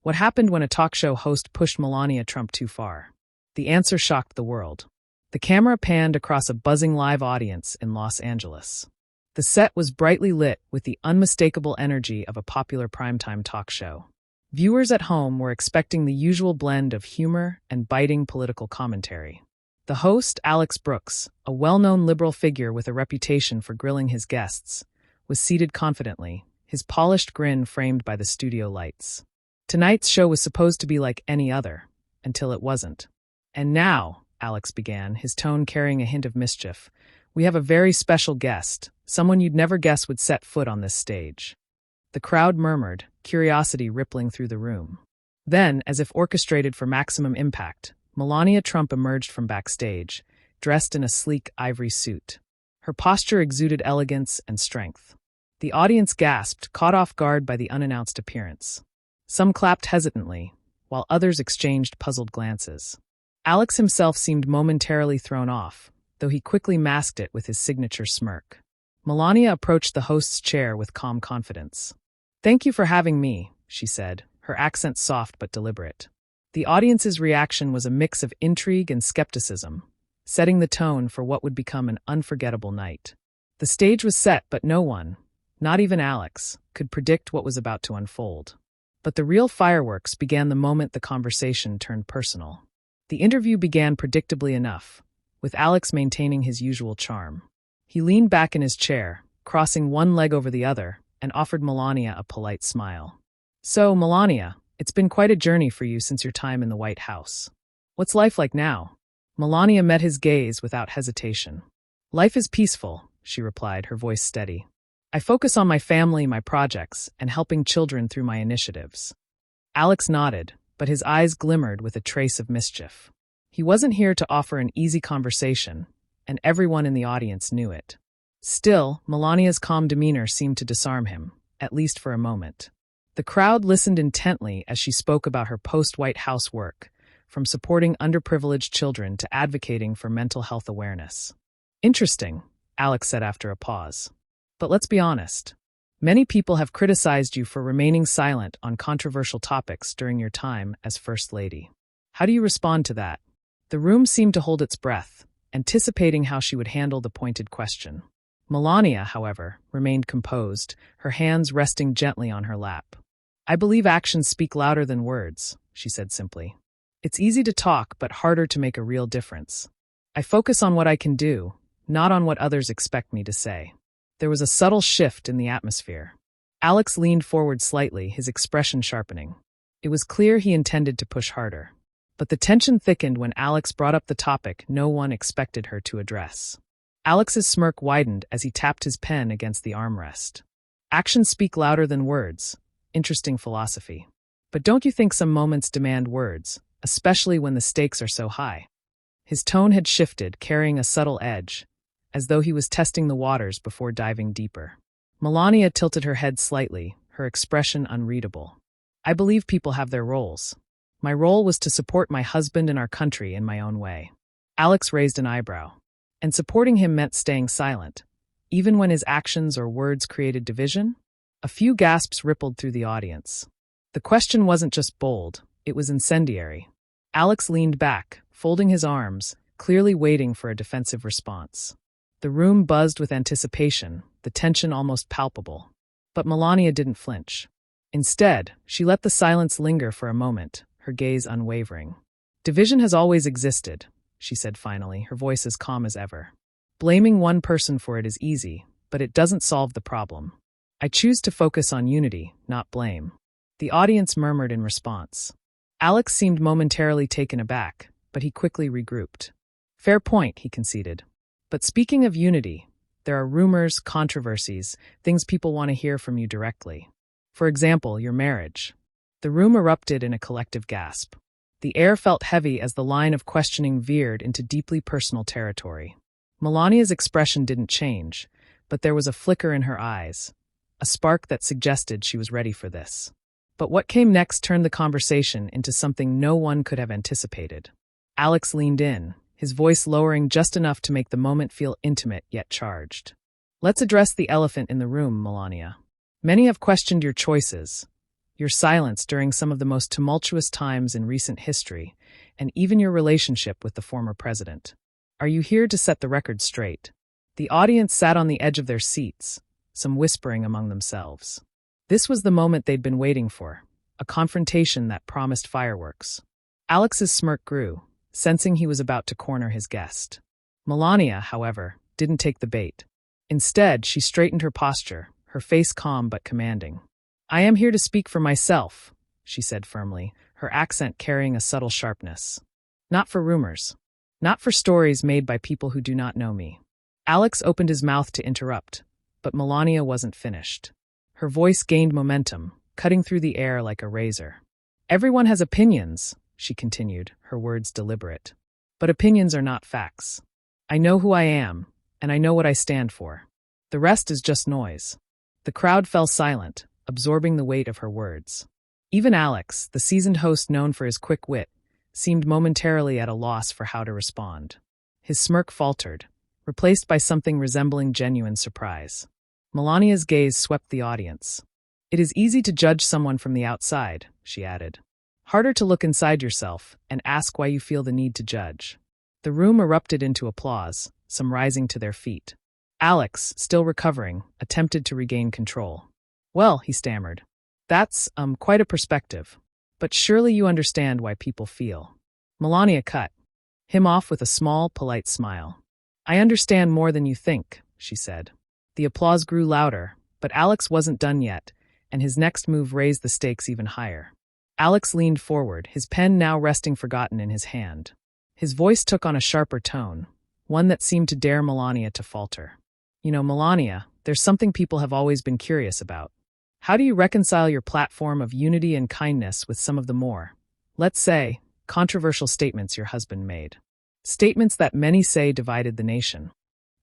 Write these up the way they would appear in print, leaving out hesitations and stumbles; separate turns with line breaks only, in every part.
What happened when a talk show host pushed Melania Trump too far? The answer shocked the world. The camera panned across a buzzing live audience in Los Angeles. The set was brightly lit with the unmistakable energy of a popular primetime talk show. Viewers at home were expecting the usual blend of humor and biting political commentary. The host, Alex Brooks, a well-known liberal figure with a reputation for grilling his guests, was seated confidently, his polished grin framed by the studio lights. Tonight's show was supposed to be like any other, until it wasn't. "And now," Alex began, his tone carrying a hint of mischief, "we have a very special guest, someone you'd never guess would set foot on this stage." The crowd murmured, curiosity rippling through the room. Then, as if orchestrated for maximum impact, Melania Trump emerged from backstage, dressed in a sleek ivory suit. Her posture exuded elegance and strength. The audience gasped, caught off guard by the unannounced appearance. Some clapped hesitantly, while others exchanged puzzled glances. Alex himself seemed momentarily thrown off, though he quickly masked it with his signature smirk. Melania approached the host's chair with calm confidence. "Thank you for having me," she said, her accent soft but deliberate. The audience's reaction was a mix of intrigue and skepticism, setting the tone for what would become an unforgettable night. The stage was set, but no one, not even Alex, could predict what was about to unfold. But the real fireworks began the moment the conversation turned personal. The interview began predictably enough, with Alex maintaining his usual charm. He leaned back in his chair, crossing one leg over the other, and offered Melania a polite smile. "So, Melania, it's been quite a journey for you since your time in the White House. What's life like now?" Melania met his gaze without hesitation. "Life is peaceful," she replied, her voice steady. "I focus on my family, my projects, and helping children through my initiatives." Alex nodded, but his eyes glimmered with a trace of mischief. He wasn't here to offer an easy conversation, and everyone in the audience knew it. Still, Melania's calm demeanor seemed to disarm him, at least for a moment. The crowd listened intently as she spoke about her post-White House work, from supporting underprivileged children to advocating for mental health awareness. "Interesting," Alex said after a pause. "But let's be honest. Many people have criticized you for remaining silent on controversial topics during your time as First Lady. How do you respond to that?" The room seemed to hold its breath, anticipating how she would handle the pointed question. Melania, however, remained composed, her hands resting gently on her lap. "I believe actions speak louder than words," she said simply. "It's easy to talk, but harder to make a real difference. I focus on what I can do, not on what others expect me to say." There was a subtle shift in the atmosphere. Alex leaned forward slightly, his expression sharpening. It was clear he intended to push harder. But the tension thickened when Alex brought up the topic no one expected her to address. Alex's smirk widened as he tapped his pen against the armrest. "Actions speak louder than words. Interesting philosophy. But don't you think some moments demand words, especially when the stakes are so high?" His tone had shifted, carrying a subtle edge, as though he was testing the waters before diving deeper. Melania tilted her head slightly, her expression unreadable. "I believe people have their roles. My role was to support my husband and our country in my own way." Alex raised an eyebrow. "And supporting him meant staying silent, even when his actions or words created division?" A few gasps rippled through the audience. The question wasn't just bold, it was incendiary. Alex leaned back, folding his arms, clearly waiting for a defensive response. The room buzzed with anticipation, the tension almost palpable. But Melania didn't flinch. Instead, she let the silence linger for a moment, her gaze unwavering. "Division has always existed," she said finally, her voice as calm as ever. "Blaming one person for it is easy, but it doesn't solve the problem. I choose to focus on unity, not blame." The audience murmured in response. Alex seemed momentarily taken aback, but he quickly regrouped. "Fair point," he conceded. "But speaking of unity, there are rumors, controversies, things people want to hear from you directly. For example, your marriage." The room erupted in a collective gasp. The air felt heavy as the line of questioning veered into deeply personal territory. Melania's expression didn't change, but there was a flicker in her eyes, a spark that suggested she was ready for this. But what came next turned the conversation into something no one could have anticipated. Alex leaned in, his voice lowering just enough to make the moment feel intimate yet charged. "Let's address the elephant in the room, Melania. Many have questioned your choices, your silence during some of the most tumultuous times in recent history, and even your relationship with the former president. Are you here to set the record straight?" The audience sat on the edge of their seats, some whispering among themselves. This was the moment they'd been waiting for, a confrontation that promised fireworks. Alex's smirk grew, sensing he was about to corner his guest. Melania, however, didn't take the bait. Instead, she straightened her posture, her face calm but commanding. "I am here to speak for myself," she said firmly, her accent carrying a subtle sharpness. "Not for rumors. Not for stories made by people who do not know me." Alex opened his mouth to interrupt, but Melania wasn't finished. Her voice gained momentum, cutting through the air like a razor. "Everyone has opinions," she continued, her words deliberate. "But opinions are not facts. I know who I am, and I know what I stand for. The rest is just noise." The crowd fell silent, absorbing the weight of her words. Even Alex, the seasoned host known for his quick wit, seemed momentarily at a loss for how to respond. His smirk faltered, replaced by something resembling genuine surprise. Melania's gaze swept the audience. "It is easy to judge someone from the outside," she added. "Harder to look inside yourself and ask why you feel the need to judge." The room erupted into applause, some rising to their feet. Alex, still recovering, attempted to regain control. "Well," he stammered, "that's, quite a perspective. But surely you understand why people feel." Melania cut him off with a small, polite smile. "I understand more than you think," she said. The applause grew louder, but Alex wasn't done yet, and his next move raised the stakes even higher. Alex leaned forward, his pen now resting forgotten in his hand. His voice took on a sharper tone, one that seemed to dare Melania to falter. "You know, Melania, there's something people have always been curious about. How do you reconcile your platform of unity and kindness with some of the more, let's say, controversial statements your husband made? Statements that many say divided the nation."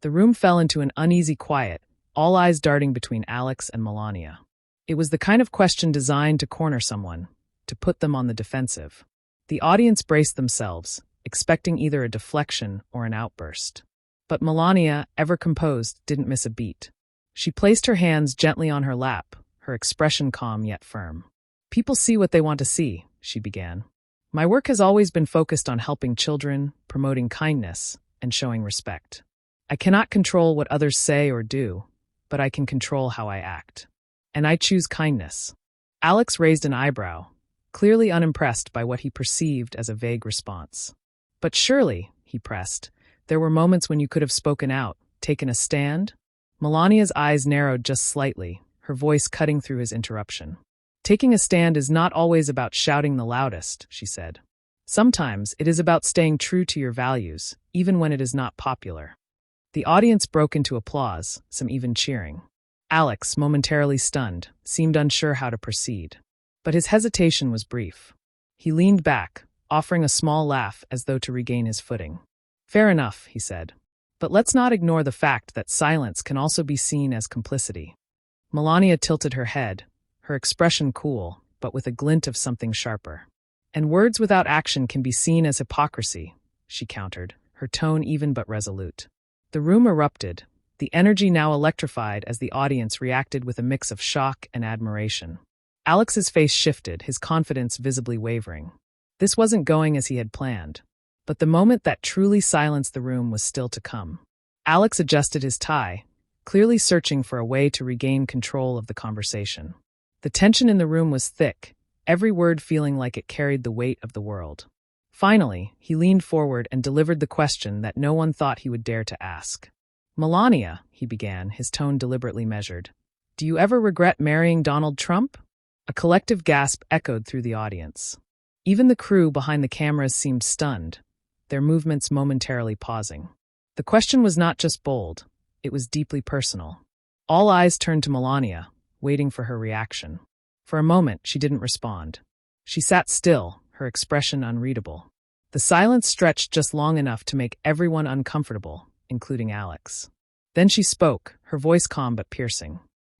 The room fell into an uneasy quiet, all eyes darting between Alex and Melania. It was the kind of question designed to corner someone, to put them on the defensive. The audience braced themselves, expecting either a deflection or an outburst. But Melania, ever composed, didn't miss a beat. She placed her hands gently on her lap, her expression calm yet firm. "People see what they want to see," she began. "My work has always been focused on helping children, promoting kindness, and showing respect. I cannot control what others say or do, but I can control how I act. And I choose kindness." Alex raised an eyebrow, clearly unimpressed by what he perceived as a vague response. "But surely," he pressed, "there were moments when you could have spoken out, taken a stand?" Melania's eyes narrowed just slightly, her voice cutting through his interruption. "Taking a stand is not always about shouting the loudest," she said. "Sometimes it is about staying true to your values, even when it is not popular." The audience broke into applause, some even cheering. Alex, momentarily stunned, seemed unsure how to proceed. But his hesitation was brief. He leaned back, offering a small laugh as though to regain his footing. "Fair enough," he said. "But let's not ignore the fact that silence can also be seen as complicity." Melania tilted her head, her expression cool, but with a glint of something sharper. "And words without action can be seen as hypocrisy," she countered, her tone even but resolute. The room erupted, the energy now electrified as the audience reacted with a mix of shock and admiration. Alex's face shifted, his confidence visibly wavering. This wasn't going as he had planned, but the moment that truly silenced the room was still to come. Alex adjusted his tie, clearly searching for a way to regain control of the conversation. The tension in the room was thick, every word feeling like it carried the weight of the world. Finally, he leaned forward and delivered the question that no one thought he would dare to ask. "Melania," he began, his tone deliberately measured, "do you ever regret marrying Donald Trump?" A collective gasp echoed through the audience. Even the crew behind the cameras seemed stunned, their movements momentarily pausing. The question was not just bold, it was deeply personal. All eyes turned to Melania, waiting for her reaction. For a moment, she didn't respond. She sat still, her expression unreadable. The silence stretched just long enough to make everyone uncomfortable, including Alex. Then she spoke, her voice calm but piercing.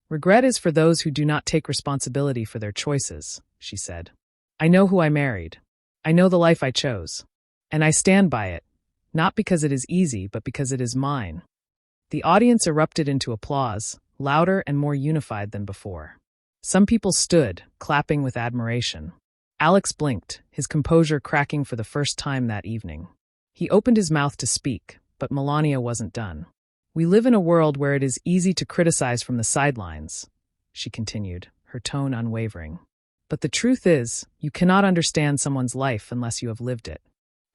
"Regret is for those who do not take responsibility for their choices," she said. "I know who I married. I know the life I chose. And I stand by it, not because it is easy, but because it is mine." The audience erupted into applause, louder and more unified than before. Some people stood, clapping with admiration. Alex blinked, his composure cracking for the first time that evening. He opened his mouth to speak, but Melania wasn't done. "We live in a world where it is easy to criticize from the sidelines," she continued, her tone unwavering. "But the truth is, you cannot understand someone's life unless you have lived it.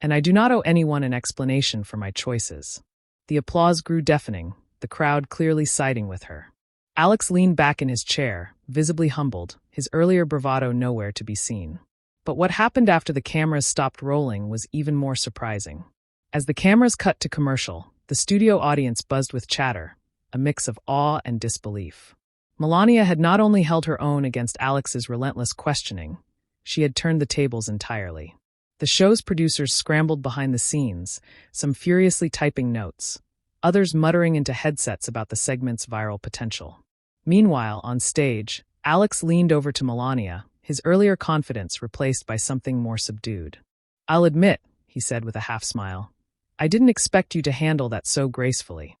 And I do not owe anyone an explanation for my choices." The applause grew deafening, the crowd clearly siding with her. Alex leaned back in his chair, visibly humbled, his earlier bravado nowhere to be seen. But what happened after the cameras stopped rolling was even more surprising. As the cameras cut to commercial, the studio audience buzzed with chatter, a mix of awe and disbelief. Melania had not only held her own against Alex's relentless questioning, she had turned the tables entirely. The show's producers scrambled behind the scenes, some furiously typing notes, others muttering into headsets about the segment's viral potential. Meanwhile, on stage, Alex leaned over to Melania, his earlier confidence replaced by something more subdued. "I'll admit," he said with a half-smile, "I didn't expect you to handle that so gracefully."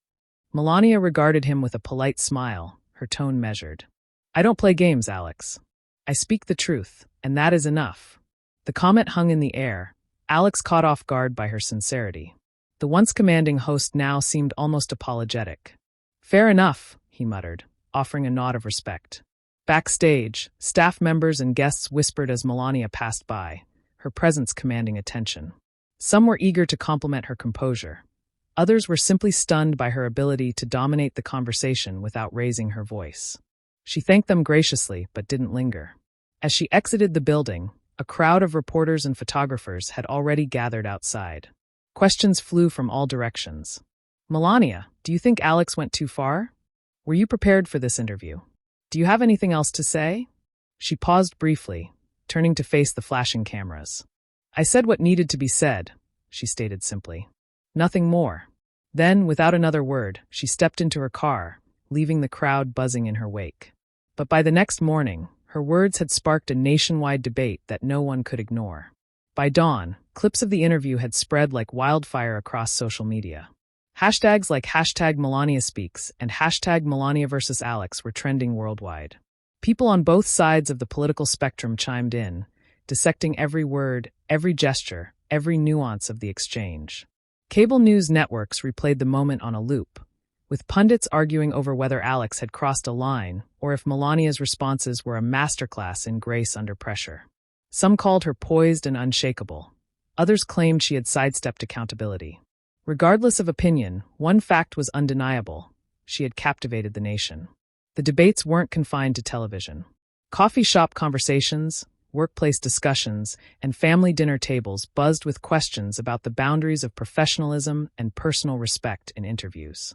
Melania regarded him with a polite smile, her tone measured. "I don't play games, Alex. I speak the truth, and that is enough." The comment hung in the air, Alex caught off guard by her sincerity. The once commanding host now seemed almost apologetic. "Fair enough," he muttered, offering a nod of respect. Backstage, staff members and guests whispered as Melania passed by, her presence commanding attention. Some were eager to compliment her composure. Others were simply stunned by her ability to dominate the conversation without raising her voice. She thanked them graciously, but didn't linger. As she exited the building, a crowd of reporters and photographers had already gathered outside. Questions flew from all directions. "Melania, do you think Alex went too far? Were you prepared for this interview? Do you have anything else to say?" She paused briefly, turning to face the flashing cameras. "I said what needed to be said," she stated simply. "Nothing more." Then, without another word, she stepped into her car, leaving the crowd buzzing in her wake. But by the next morning, her words had sparked a nationwide debate that no one could ignore. By dawn, clips of the interview had spread like wildfire across social media. Hashtags like #MelaniaSpeaks and #MelaniaVS.Alex were trending worldwide. People on both sides of the political spectrum chimed in, dissecting every word, every gesture, every nuance of the exchange. Cable news networks replayed the moment on a loop, with pundits arguing over whether Alex had crossed a line or if Melania's responses were a masterclass in grace under pressure. Some called her poised and unshakable. Others claimed she had sidestepped accountability. Regardless of opinion, one fact was undeniable: she had captivated the nation. The debates weren't confined to television. Coffee shop conversations, workplace discussions, and family dinner tables buzzed with questions about the boundaries of professionalism and personal respect in interviews.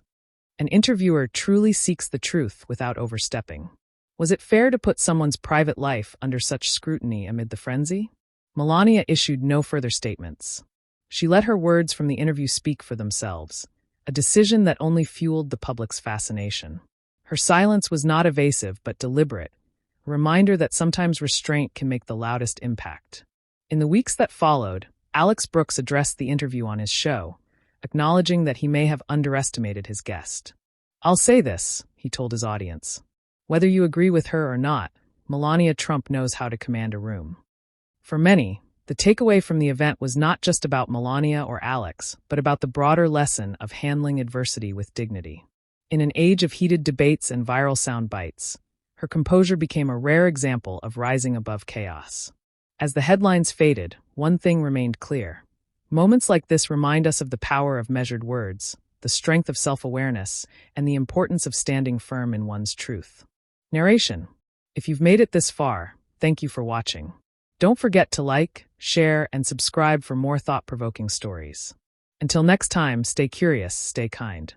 An interviewer truly seeks the truth without overstepping. Was it fair to put someone's private life under such scrutiny amid the frenzy? Melania issued no further statements. She let her words from the interview speak for themselves, a decision that only fueled the public's fascination. Her silence was not evasive but deliberate, a reminder that sometimes restraint can make the loudest impact. In the weeks that followed, Alex Brooks addressed the interview on his show, acknowledging that he may have underestimated his guest. "I'll say this," he told his audience. "Whether you agree with her or not, Melania Trump knows how to command a room." For many, the takeaway from the event was not just about Melania or Alex, but about the broader lesson of handling adversity with dignity. In an age of heated debates and viral sound bites, her composure became a rare example of rising above chaos. As the headlines faded, one thing remained clear. Moments like this remind us of the power of measured words, the strength of self-awareness, and the importance of standing firm in one's truth. Narration. If you've made it this far, thank you for watching. Don't forget to like, share, and subscribe for more thought-provoking stories. Until next time, stay curious, stay kind.